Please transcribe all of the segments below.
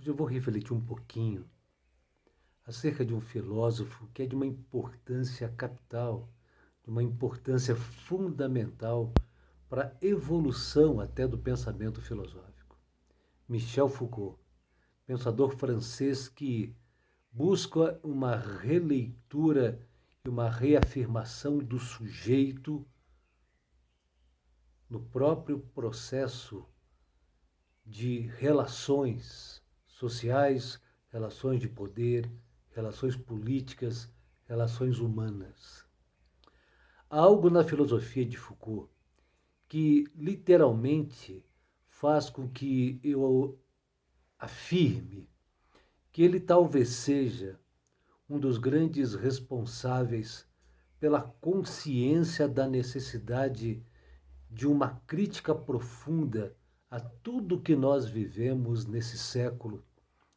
Hoje eu vou refletir um pouquinho acerca de um filósofo que é de uma importância capital, de uma importância fundamental para a evolução até do pensamento filosófico. Michel Foucault, pensador francês que busca uma releitura e uma reafirmação do sujeito no próprio processo de relações sociais, relações de poder, relações políticas, relações humanas. Há algo na filosofia de Foucault que literalmente faz com que eu afirme que ele talvez seja um dos grandes responsáveis pela consciência da necessidade de uma crítica profunda a tudo que nós vivemos nesse século,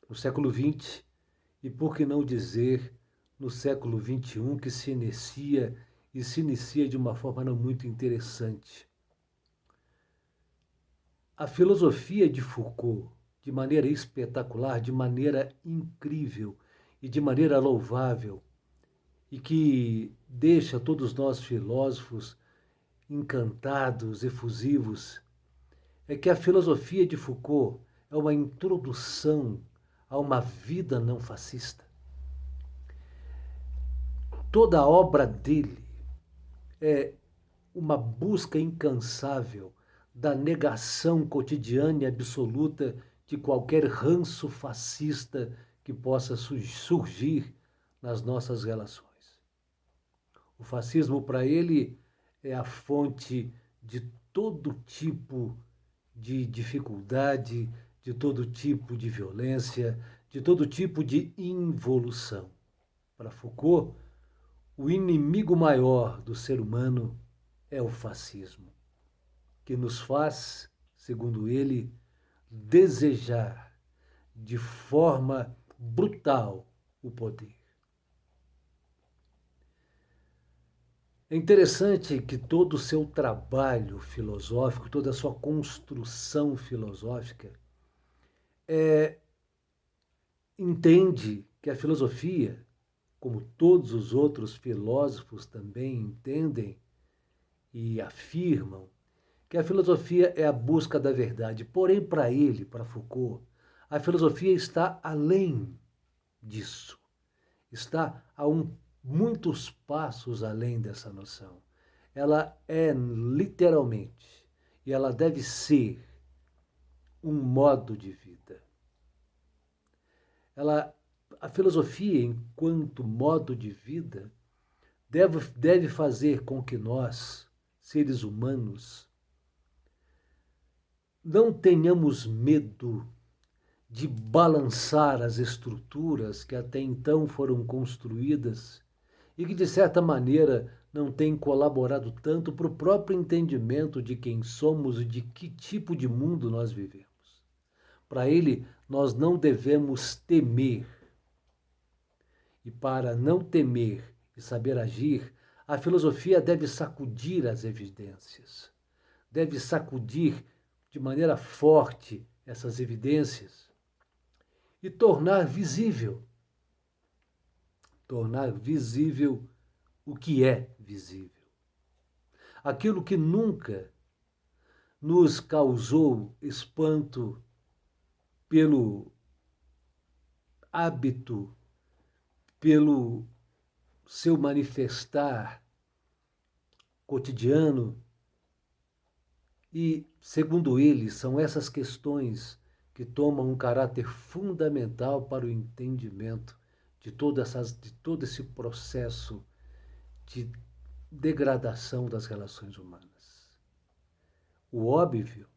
no século XX, e por que não dizer no século XXI, que se inicia de uma forma não muito interessante. A filosofia de Foucault, de maneira espetacular, de maneira incrível e de maneira louvável, e que deixa todos nós filósofos encantados, efusivos, é que a filosofia de Foucault é uma introdução a uma vida não fascista. Toda a obra dele é uma busca incansável da negação cotidiana e absoluta de qualquer ranço fascista que possa surgir nas nossas relações. O fascismo, para ele, é a fonte de todo tipo de dificuldade, de todo tipo de violência, de todo tipo de involução. Para Foucault, o inimigo maior do ser humano é o fascismo, que nos faz, segundo ele, desejar de forma brutal o poder. É interessante que todo o seu trabalho filosófico, toda a sua construção filosófica, entende que a filosofia, como todos os outros filósofos também entendem e afirmam, que a filosofia é a busca da verdade. Porém, para ele, para Foucault, a filosofia está além disso. Está muitos passos além dessa noção. Ela é literalmente, e ela deve ser um modo de vida. A filosofia, enquanto modo de vida, deve fazer com que nós, seres humanos, não tenhamos medo de balançar as estruturas que até então foram construídas e que, de certa maneira, não têm colaborado tanto para o próprio entendimento de quem somos e de que tipo de mundo nós vivemos. Para ele, nós não devemos temer. E para não temer e saber agir, a filosofia deve sacudir as evidências, deve sacudir de maneira forte essas evidências e tornar visível o que é visível. Aquilo que nunca nos causou espanto pelo hábito, pelo seu manifestar cotidiano. E, segundo ele, são essas questões que tomam um caráter fundamental para o entendimento de todo esse processo de degradação das relações humanas. O óbvio,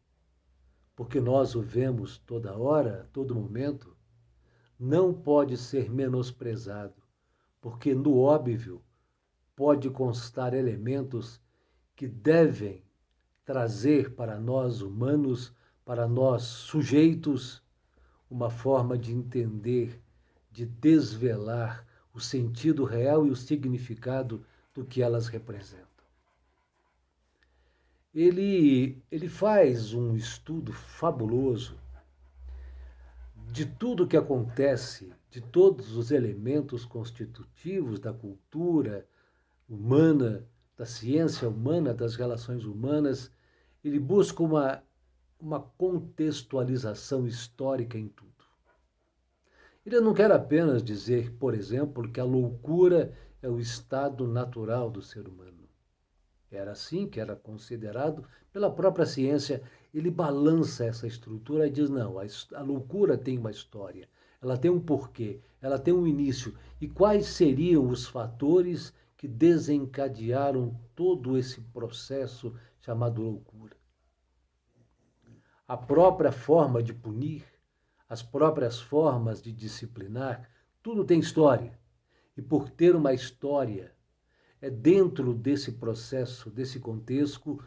porque nós o vemos toda hora, a todo momento, não pode ser menosprezado, porque no óbvio pode constar elementos que devem trazer para nós humanos, para nós sujeitos, uma forma de entender, de desvelar o sentido real e o significado do que elas representam. Ele faz um estudo fabuloso de tudo que acontece, de todos os elementos constitutivos da cultura humana, da ciência humana, das relações humanas, ele busca uma contextualização histórica em tudo. Ele não quer apenas dizer, por exemplo, que a loucura é o estado natural do ser humano. Era assim que era considerado pela própria ciência. Ele balança essa estrutura e diz, não, a loucura tem uma história, ela tem um porquê, ela tem um início. E quais seriam os fatores que desencadearam todo esse processo chamado loucura? A própria forma de punir, as próprias formas de disciplinar, tudo tem história. E por ter uma história, é dentro desse processo, desse contexto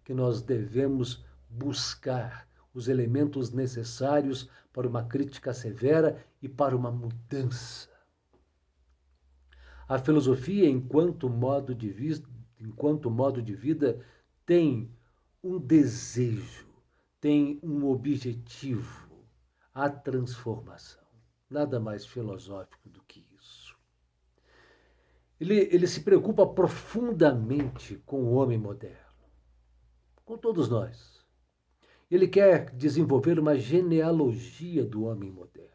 que nós devemos buscar os elementos necessários para uma crítica severa e para uma mudança. A filosofia, enquanto modo de vida, tem um desejo, tem um objetivo, a transformação. Nada mais filosófico do que isso. Ele se preocupa profundamente com o homem moderno, com todos nós. Ele quer desenvolver uma genealogia do homem moderno.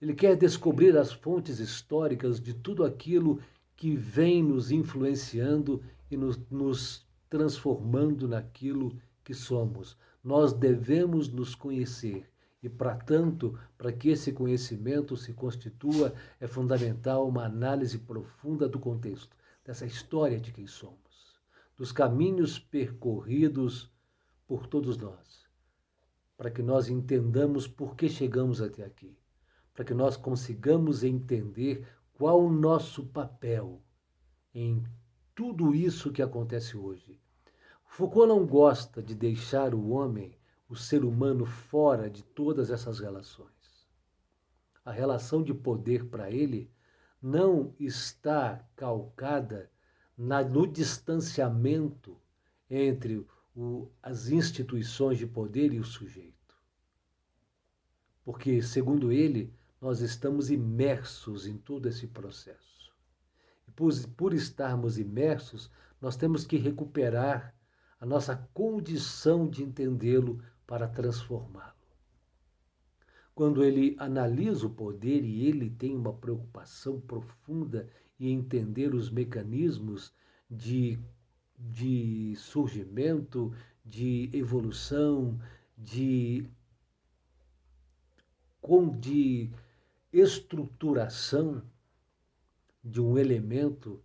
Ele quer descobrir as fontes históricas de tudo aquilo que vem nos influenciando e nos transformando naquilo que somos. Nós devemos nos conhecer e, para tanto, para que esse conhecimento se constitua, é fundamental uma análise profunda do contexto, dessa história de quem somos, dos caminhos percorridos por todos nós, para que nós entendamos por que chegamos até aqui, para que nós consigamos entender qual o nosso papel em tudo isso que acontece hoje. Foucault não gosta de deixar o homem, o ser humano, fora de todas essas relações. A relação de poder para ele não está calcada no distanciamento entre as instituições de poder e o sujeito. Porque, segundo ele, nós estamos imersos em todo esse processo. E por estarmos imersos, nós temos que recuperar a nossa condição de entendê-lo para transformá-lo. Quando ele analisa o poder e ele tem uma preocupação profunda em entender os mecanismos de surgimento, de evolução, de estruturação de um elemento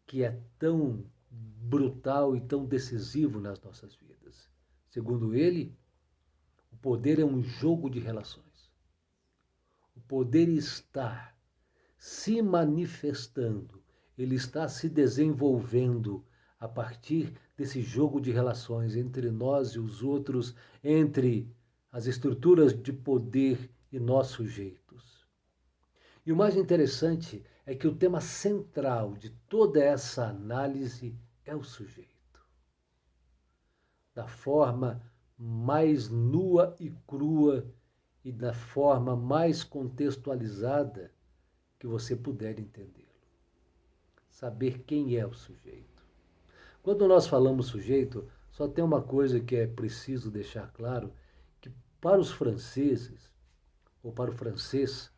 que é tão brutal e tão decisivo nas nossas vidas. Segundo ele, o poder é um jogo de relações. O poder está se manifestando, ele está se desenvolvendo a partir desse jogo de relações entre nós e os outros, entre as estruturas de poder e nós sujeitos. E o mais interessante é que o tema central de toda essa análise é o sujeito. Da forma mais nua e crua e da forma mais contextualizada que você puder entendê-lo. Saber quem é o sujeito. Quando nós falamos sujeito, só tem uma coisa que é preciso deixar claro, que para os franceses, ou para o francês,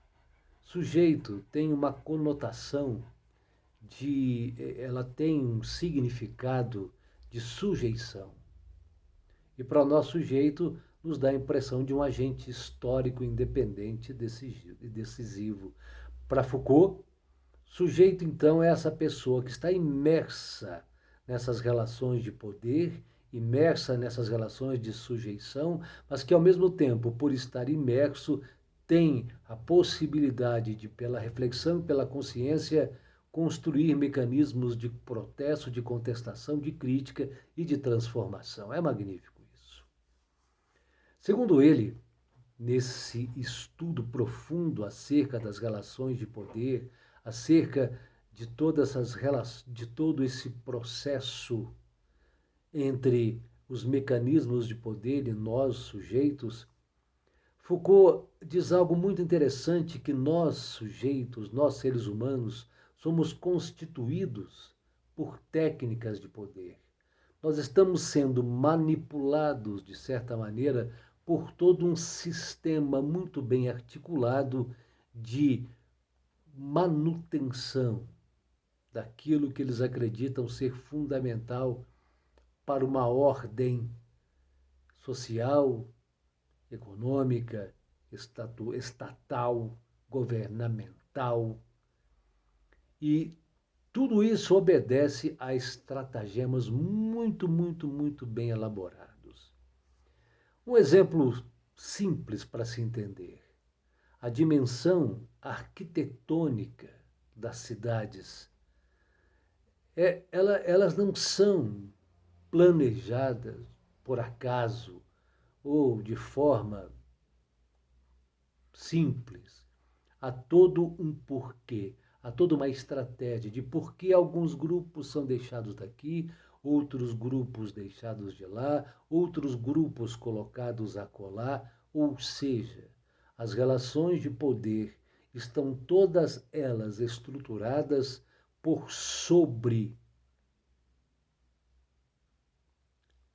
sujeito tem uma conotação ela tem um significado de sujeição. E para nós, sujeito nos dá a impressão de um agente histórico independente e decisivo. Para Foucault, sujeito, então, é essa pessoa que está imersa nessas relações de poder, imersa nessas relações de sujeição, mas que, ao mesmo tempo, por estar imerso, tem a possibilidade de, pela reflexão e pela consciência, construir mecanismos de protesto, de contestação, de crítica e de transformação. É magnífico isso. Segundo ele, nesse estudo profundo acerca das relações de poder, acerca de de todo esse processo entre os mecanismos de poder e nós, sujeitos, Foucault diz algo muito interessante, que nós, sujeitos, nós seres humanos, somos constituídos por técnicas de poder. Nós estamos sendo manipulados, de certa maneira, por todo um sistema muito bem articulado de manutenção daquilo que eles acreditam ser fundamental para uma ordem social, econômica, estatal, governamental. E tudo isso obedece a estratagemas muito bem elaborados. Um exemplo simples para se entender: a dimensão arquitetônica das cidades. Elas não são planejadas por acaso ou de forma simples. Há todo um porquê, há toda uma estratégia de por que alguns grupos são deixados daqui, outros grupos deixados de lá, outros grupos colocados acolá, ou seja, as relações de poder estão todas elas estruturadas por sobre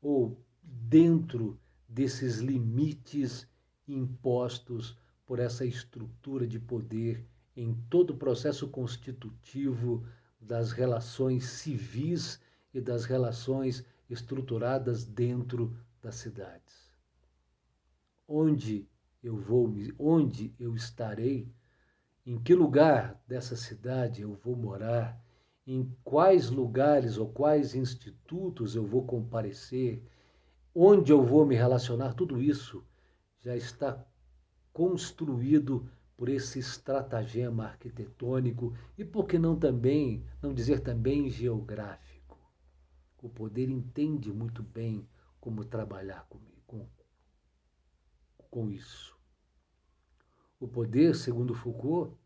ou dentro desses limites impostos por essa estrutura de poder em todo o processo constitutivo das relações civis e das relações estruturadas dentro das cidades. Onde eu vou, onde eu estarei, em que lugar dessa cidade eu vou morar, em quais lugares ou quais institutos eu vou comparecer, onde eu vou me relacionar, tudo isso já está construído por esse estratagema arquitetônico e, por que não também, não dizer também geográfico. O poder entende muito bem como trabalhar com isso. O poder, segundo Foucault,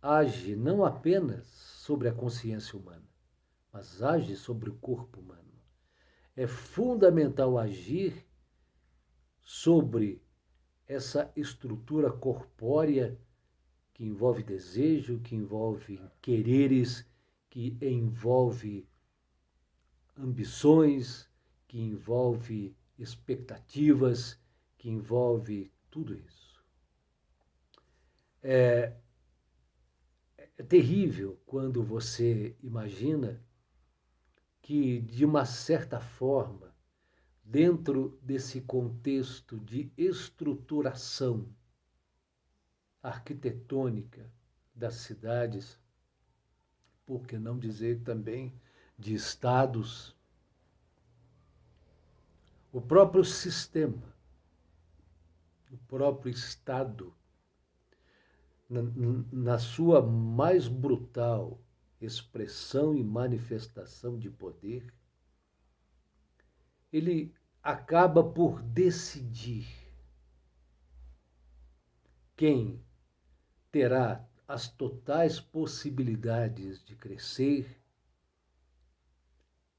age não apenas sobre a consciência humana, mas age sobre o corpo humano. É fundamental agir sobre essa estrutura corpórea que envolve desejo, que envolve quereres, que envolve ambições, que envolve expectativas, que envolve tudo isso. É terrível quando você imagina que, de uma certa forma, dentro desse contexto de estruturação arquitetônica das cidades, por que não dizer também de estados, o próprio sistema, o próprio Estado, na sua mais brutal expressão e manifestação de poder, ele acaba por decidir quem terá as totais possibilidades de crescer,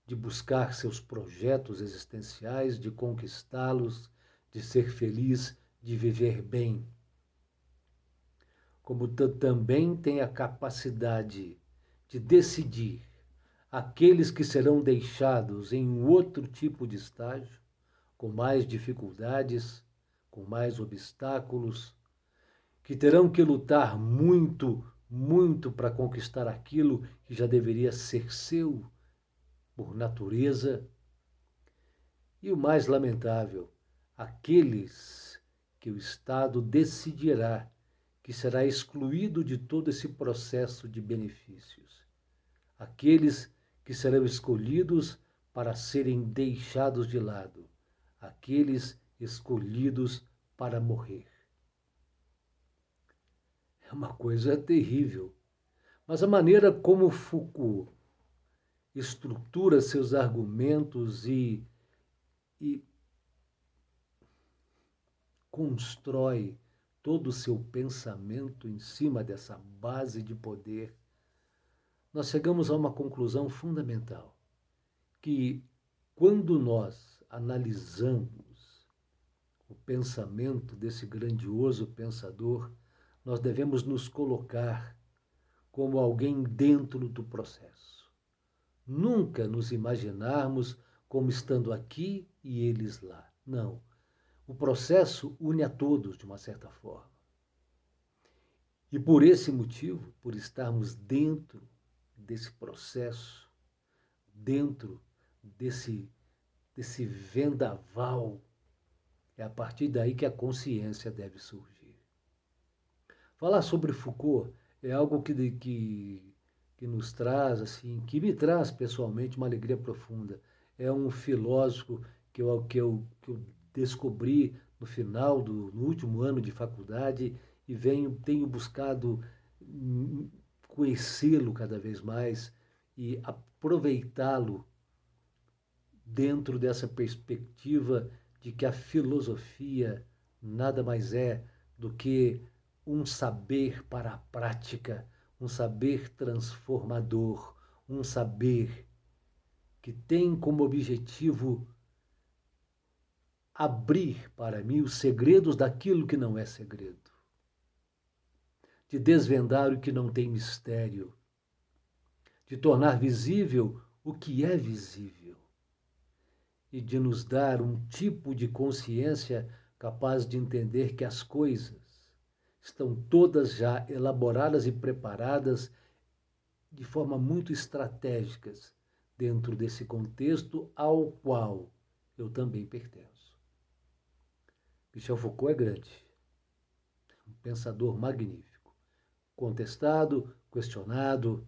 de buscar seus projetos existenciais, de conquistá-los, de ser feliz, de viver bem. Como também tem a capacidade de decidir aqueles que serão deixados em um outro tipo de estágio, com mais dificuldades, com mais obstáculos, que terão que lutar muito para conquistar aquilo que já deveria ser seu por natureza. E o mais lamentável, aqueles que o Estado decidirá que será excluído de todo esse processo de benefícios. Aqueles que serão escolhidos para serem deixados de lado. Aqueles escolhidos para morrer. É uma coisa terrível. Mas a maneira como Foucault estrutura seus argumentos e constrói todo o seu pensamento em cima dessa base de poder, nós chegamos a uma conclusão fundamental, que quando nós analisamos o pensamento desse grandioso pensador, nós devemos nos colocar como alguém dentro do processo. Nunca nos imaginarmos como estando aqui e eles lá. Não. O processo une a todos de uma certa forma. E por esse motivo, por estarmos dentro desse processo, dentro desse vendaval, é a partir daí que a consciência deve surgir. Falar sobre Foucault é algo que nos traz, assim, que me traz pessoalmente uma alegria profunda. É um filósofo que eu descobri no último ano de faculdade e tenho buscado conhecê-lo cada vez mais e aproveitá-lo dentro dessa perspectiva de que a filosofia nada mais é do que um saber para a prática, um saber transformador, um saber que tem como objetivo abrir para mim os segredos daquilo que não é segredo, de desvendar o que não tem mistério, de tornar visível o que é visível e de nos dar um tipo de consciência capaz de entender que as coisas estão todas já elaboradas e preparadas de forma muito estratégicas dentro desse contexto ao qual eu também pertenço. Michel Foucault é grande, um pensador magnífico, contestado, questionado.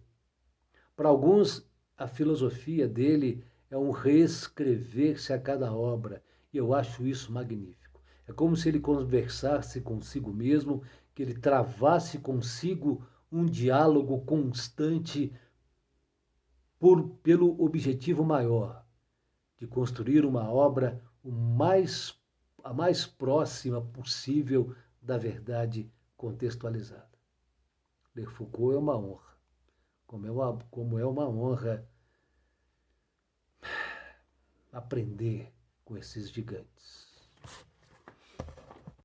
Para alguns, a filosofia dele é um reescrever-se a cada obra, e eu acho isso magnífico. É como se ele conversasse consigo mesmo, que ele travasse consigo um diálogo constante pelo objetivo maior de construir uma obra a mais próxima possível da verdade contextualizada. Ler Foucault é uma honra, como é uma honra aprender com esses gigantes.